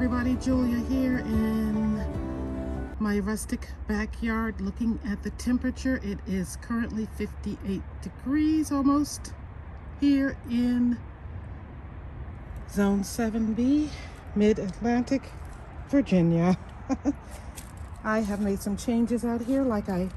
everybody, Julia here in my rustic backyard looking at the temperature. It is currently 58 degrees almost here in Zone 7B, Mid-Atlantic, Virginia. I have made some changes out here, like I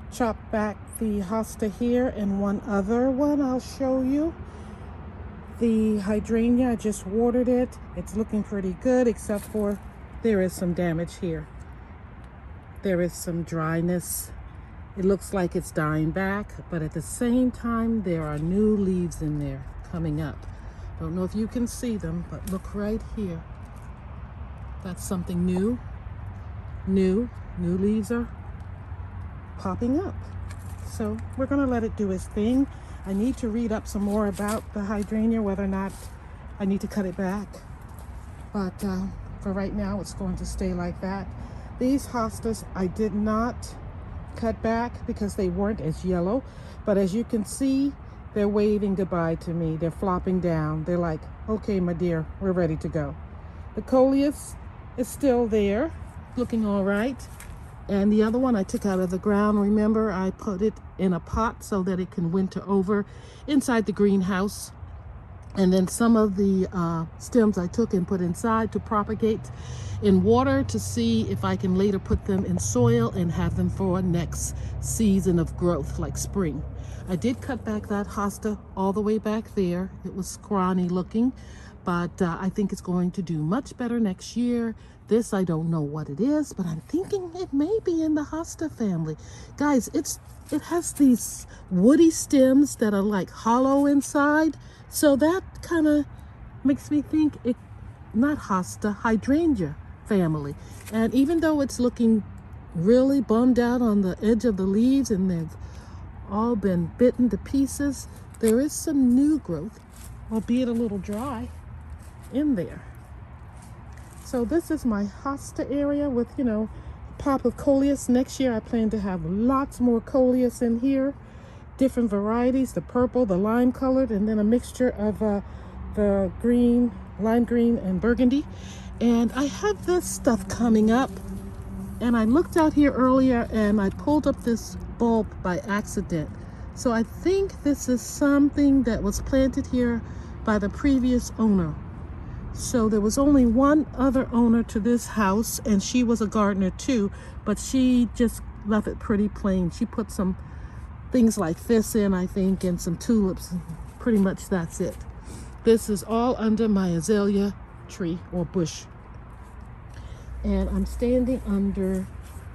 chopped back the Hosta here and one other one I'll show you. The hydrangea, I just watered it. It's looking pretty good, except for there is some damage here. There is some dryness. It looks like it's dying back, but at the same time, there are new leaves in there coming up. Don't know if you can see them, but look right here. That's something new. New leaves are popping up. So we're gonna let it do its thing. I need to read up some more about the hydrangea, whether or not I need to cut it back. But for right now, it's going to stay like that. These hostas I did not cut back because they weren't as yellow. But as you can see, they're waving goodbye to me. They're flopping down. They're like, okay, my dear, we're ready to go. The coleus is still there, looking all right. And the other one I took out of the ground. Remember, I put it in a pot so that it can winter over inside the greenhouse. And then some of the stems I took and put inside to propagate in water to see if I can later put them in soil and have them for next season of growth, like spring. I did cut back that hosta all the way back there. It was scrawny looking, but I think it's going to do much better next year. This, I don't know what it is, but I'm thinking it may be in the hosta family. Guys, it has these woody stems that are like hollow inside. So that kind of makes me think it, not hosta, hydrangea family. And even though it's looking really bummed out on the edge of the leaves and they've all been bitten to pieces, there is some new growth, albeit a little dry, in there. So this is my hosta area with, you know, a pop of coleus. Next year I plan to have lots more coleus in here. Different varieties, the purple, the lime colored, and then a mixture of the green, lime green and burgundy. And I have this stuff coming up. And I looked out here earlier and I pulled up this bulb by accident. So I think this is something that was planted here by the previous owner. So there was only one other owner to this house, and she was a gardener too, but she just left it pretty plain. She put some things like this in, I think, and some tulips. Pretty much that's it. This is all under my azalea tree or bush. And I'm standing under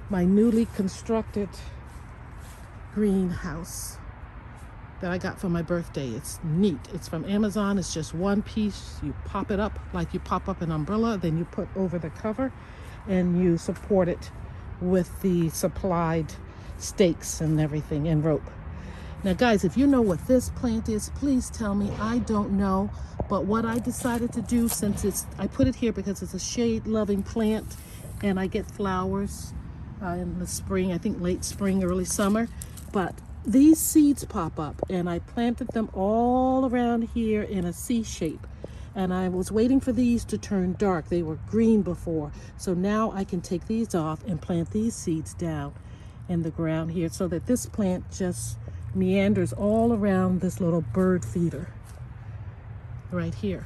my newly constructed greenhouse that I got for my birthday. It's neat. It's from Amazon. It's just one piece. You pop it up like you pop up an umbrella, then you put over the cover and you support it with the supplied stakes and everything and rope. Now guys, if you know what this plant is, please tell me. I don't know, but what I decided to do, since I put it here because it's a shade loving plant and I get flowers in the spring, I think late spring, early summer, but these seeds pop up, and I planted them all around here in a C shape. And I was waiting for these to turn dark. They were green before. So now I can take these off and plant these seeds down in the ground here so that this plant just meanders all around this little bird feeder right here.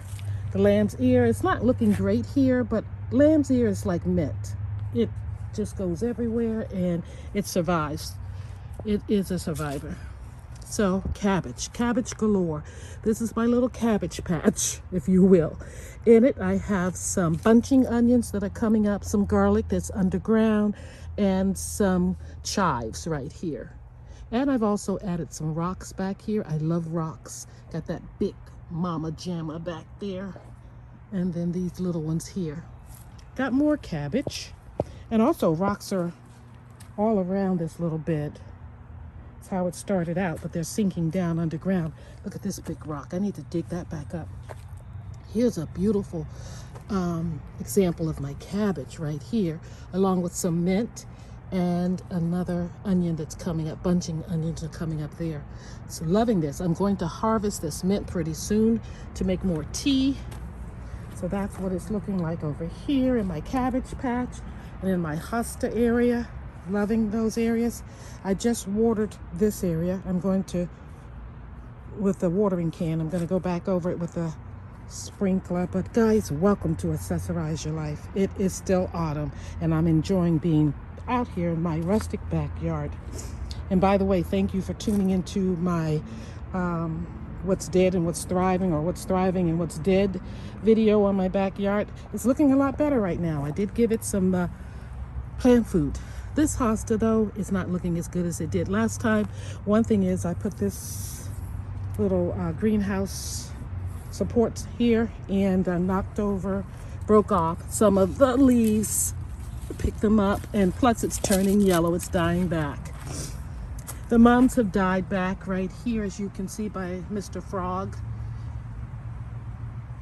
The lamb's ear, it's not looking great here, but lamb's ear is like mint. It just goes everywhere and it survives. It is a survivor. So cabbage galore. This is my little cabbage patch, if you will. In it, I have some bunching onions that are coming up, some garlic that's underground, and some chives right here. And I've also added some rocks back here. I love rocks. Got that big mama jamma back there. And then these little ones here. Got more cabbage. And also rocks are all around this little bed. How it started out, but they're sinking down underground. Look at this big rock. I need to dig that back up. Here's a beautiful example of my cabbage right here, along with some mint and another onion that's coming up. Bunching onions are coming up there. So loving this. I'm going to harvest this mint pretty soon to make more tea. So that's what it's looking like over here in my cabbage patch and in my Hosta area. Loving those areas. I just watered this area. I'm going to, with the watering can, I'm going to go back over it with a sprinkler. But guys, welcome to Accessorize Your Life. It is still autumn and I'm enjoying being out here in my rustic backyard. And by the way, thank you for tuning into my what's dead and what's thriving, or what's thriving and what's dead video on my backyard. It's looking a lot better right now. I did give it some plant food. This hosta though is not looking as good as it did last time. One thing is I put this little greenhouse supports here and knocked over, broke off some of the leaves, picked them up, and plus it's turning yellow, it's dying back. The mums have died back right here, as you can see by Mr. Frog.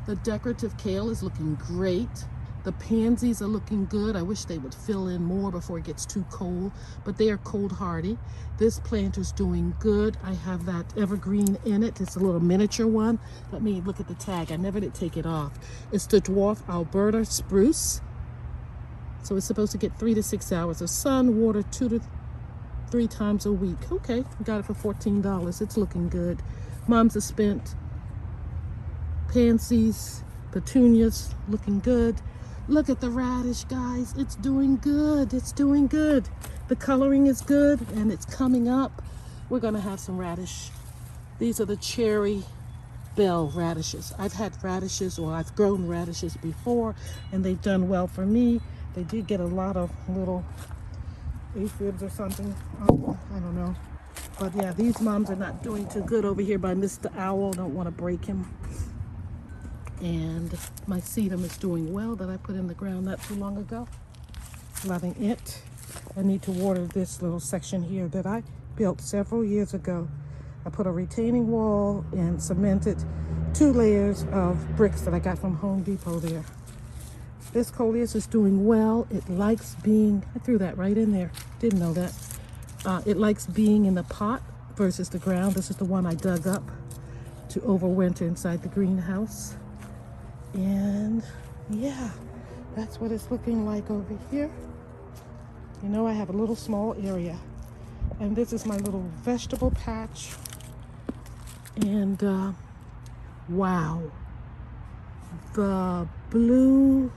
The decorative kale is looking great. The pansies are looking good. I wish they would fill in more before it gets too cold, but they are cold hardy. This planter's doing good. I have that evergreen in it. It's a little miniature one. Let me look at the tag. I never did take it off. It's the dwarf Alberta spruce. So it's supposed to get 3 to 6 hours of sun, water 2 to 3 times a week. Okay, we got it for $14. It's looking good. Moms have spent pansies, petunias, looking good. Look at the radish, guys. It's doing good. It's doing good. The coloring is good and it's coming up. We're gonna have some radish. These are the cherry bell radishes. I've had radishes, or I've grown radishes before, and they've done well for me. They did get a lot of little aphids or something. Oh, I don't know. But yeah, these moms are not doing too good over here by Mr. Owl. Don't want to break him. And my sedum is doing well that I put in the ground not too long ago. Loving it. I need to water this little section here that I built several years ago. I put a retaining wall and cemented 2 layers of bricks that I got from Home Depot there. This coleus is doing well. It likes being, I threw that right in there. Didn't know that. It likes being in the pot versus the ground. This is the one I dug up to overwinter inside the greenhouse. And yeah, that's what it's looking like over here. You know, I have a little small area, and this is my little vegetable patch. And wow, the blue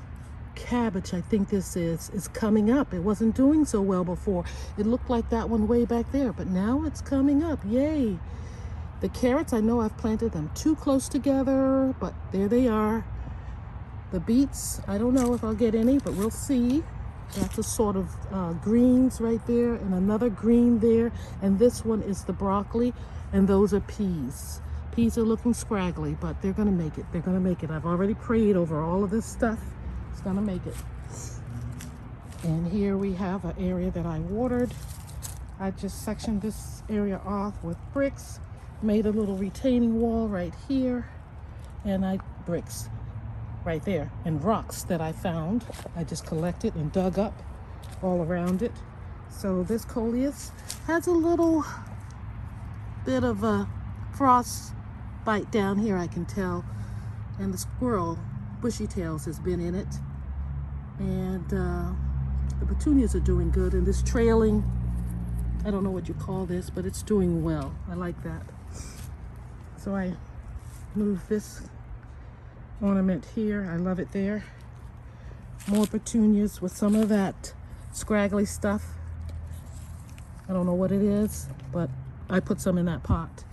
cabbage, I think this is coming up. It wasn't doing so well before. It looked like that one way back there, but now it's coming up. Yay. The carrots, I know I've planted them too close together, but there they are. The beets, I don't know if I'll get any, but we'll see. That's a sort of greens right there, and another green there. And this one is the broccoli, and those are peas. Peas are looking scraggly, but they're gonna make it. They're gonna make it. I've already prayed over all of this stuff. It's gonna make it. And here we have an area that I watered. I just sectioned this area off with bricks, made a little retaining wall right here, and bricks right there, and rocks that I found. I just collected and dug up all around it. So this coleus has a little bit of a frost bite down here, I can tell. And the squirrel, bushy tails, has been in it. And the petunias are doing good. And this trailing, I don't know what you call this, but it's doing well. I like that. So I moved this ornament here. I love it there. More petunias with some of that scraggly stuff. I don't know what it is, but I put some in that pot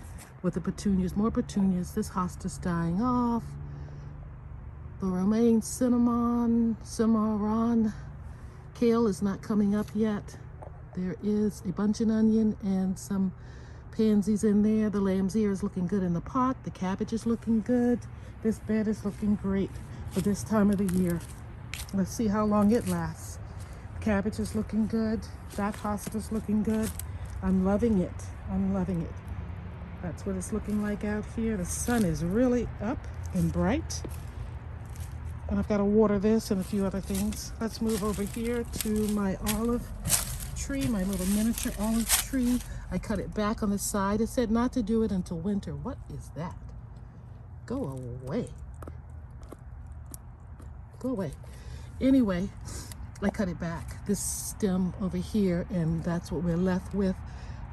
with the petunias. More petunias. This hosta's dying off. The romaine cinnamon kale is not coming up yet. There is a buncheon onion and some pansies in there. The lamb's ear is looking good in the pot. The cabbage is looking good. This bed is looking great for this time of the year. Let's see how long it lasts. Cabbage is looking good. That hosta's looking good. I'm loving it. I'm loving it. That's what it's looking like out here. The sun is really up and bright. And I've got to water this and a few other things. Let's move over here to my olive tree, my little miniature olive tree. I cut it back on the side. It said not to do it until winter. What is that? Go away. go away. Anyway, I cut it back, this stem over here, and that's what we're left with.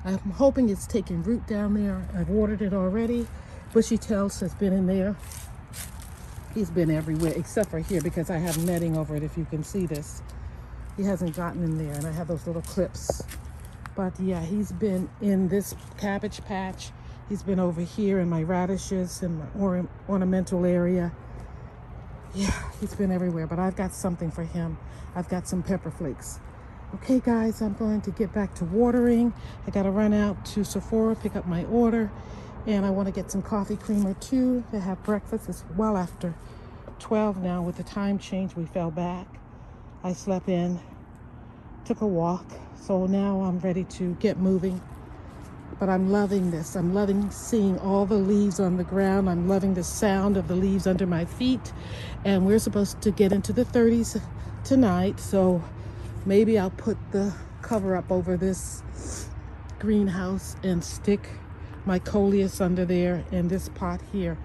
I'm hoping it's taking root down there. I've watered it already. Bushy tails has been in there. He's been everywhere except for here because I have netting over it, if you can see this. He hasn't gotten in there, and I have those little clips. But yeah, he's been in this cabbage patch. He's been over here in my radishes and my ornamental area. Yeah, he's been everywhere, but I've got something for him. I've got some pepper flakes. Okay, guys, I'm going to get back to watering. I got to run out to Sephora, pick up my order, and I want to get some coffee creamer too to have breakfast. It's well after 12 now. With the time change, we fell back. I slept in, took a walk, so now I'm ready to get moving. But I'm loving this. I'm loving seeing all the leaves on the ground. I'm loving the sound of the leaves under my feet. And we're supposed to get into the 30s tonight, so maybe I'll put the cover up over this greenhouse and stick my coleus under there in this pot here.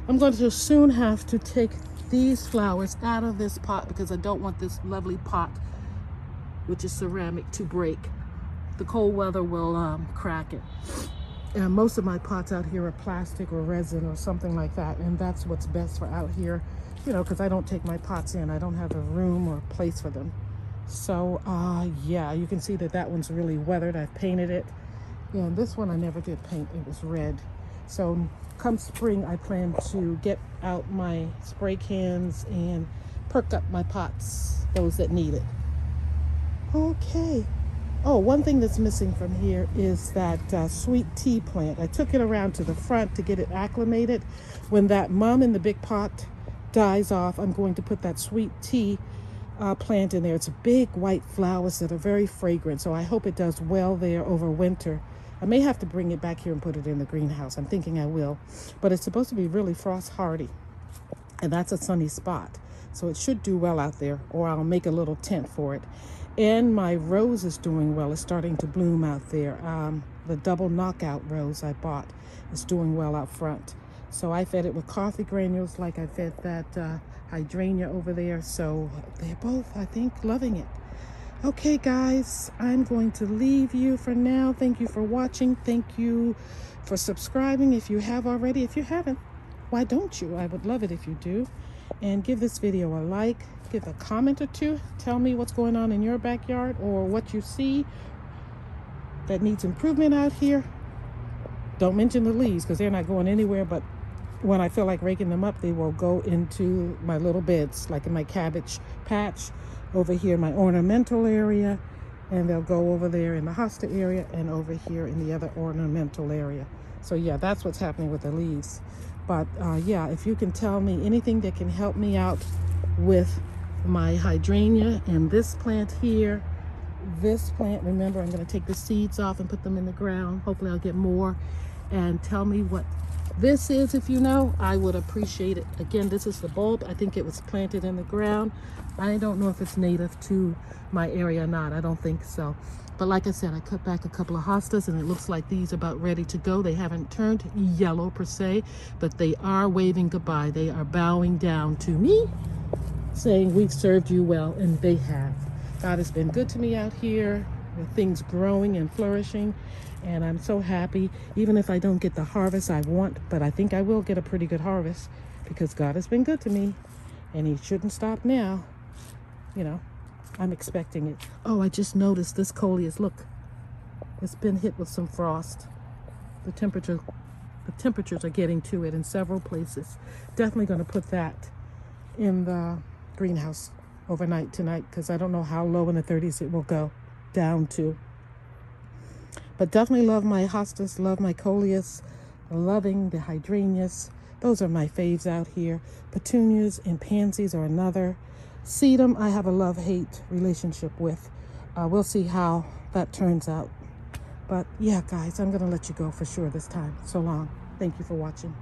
I'm going to soon have to take these flowers out of this pot because I don't want this lovely pot, which is ceramic, to break. The cold weather will crack it. And most of my pots out here are plastic or resin or something like that, and that's what's best for out here, you know, because I don't take my pots in. I don't have a room or place for them. So yeah, you can see that that one's really weathered. I've painted it, and this one I never did paint. It was red. So come spring, I plan to get out my spray cans and perk up my pots, those that need it. Okay. Oh, one thing that's missing from here is that sweet tea plant. I took it around to the front to get it acclimated. When that mum in the big pot dies off, I'm going to put that sweet tea plant in there. It's big white flowers that are very fragrant, so I hope it does well there over winter. I may have to bring it back here and put it in the greenhouse. I'm thinking I will, but it's supposed to be really frost hardy, and that's a sunny spot, so it should do well out there, or I'll make a little tent for it. And my rose is doing well. It's starting to bloom out there. The double knockout rose I bought is doing well out front. So I fed it with coffee granules like I fed that hydrangea over there. So they're both, I think, loving it. Okay, guys, I'm going to leave you for now. Thank you for watching. Thank you for subscribing if you have already. If you haven't, why don't you? I would love it if you do. And give this video a like. Give a comment or two. Tell me what's going on in your backyard or what you see that needs improvement out here. Don't mention the leaves because they're not going anywhere, but when I feel like raking them up, they will go into my little beds, like in my cabbage patch over here in my ornamental area, and they'll go over there in the Hosta area and over here in the other ornamental area. So yeah, that's what's happening with the leaves. But yeah, if you can tell me anything that can help me out with my hydrangea and this plant here, this plant, remember, I'm going to take the seeds off and put them in the ground. Hopefully I'll get more. And tell me what this is, if you know. I would appreciate it. Again, this is the bulb. I think it was planted in the ground. I don't know if it's native to my area or not. I don't think so. But like I said, I cut back a couple of hostas, and it looks like these are about ready to go. They haven't turned yellow per se, but they are waving goodbye. They are bowing down to me, saying we've served you well, and they have. God has been good to me out here, with things growing and flourishing, and I'm so happy, even if I don't get the harvest I want, but I think I will get a pretty good harvest because God has been good to me, and he shouldn't stop now. You know, I'm expecting it. Oh, I just noticed this coleus, look, it's been hit with some frost. The temperatures are getting to it in several places. Definitely going to put that in the greenhouse overnight tonight because I don't know how low in the 30s it will go down to. But definitely love my hostas, love my coleus, loving the hydrangeas. Those are my faves out here. Petunias and pansies are another. Sedum, I have a love-hate relationship with. We'll see how that turns out. But yeah, guys, I'm going to let you go for sure this time. So long. Thank you for watching.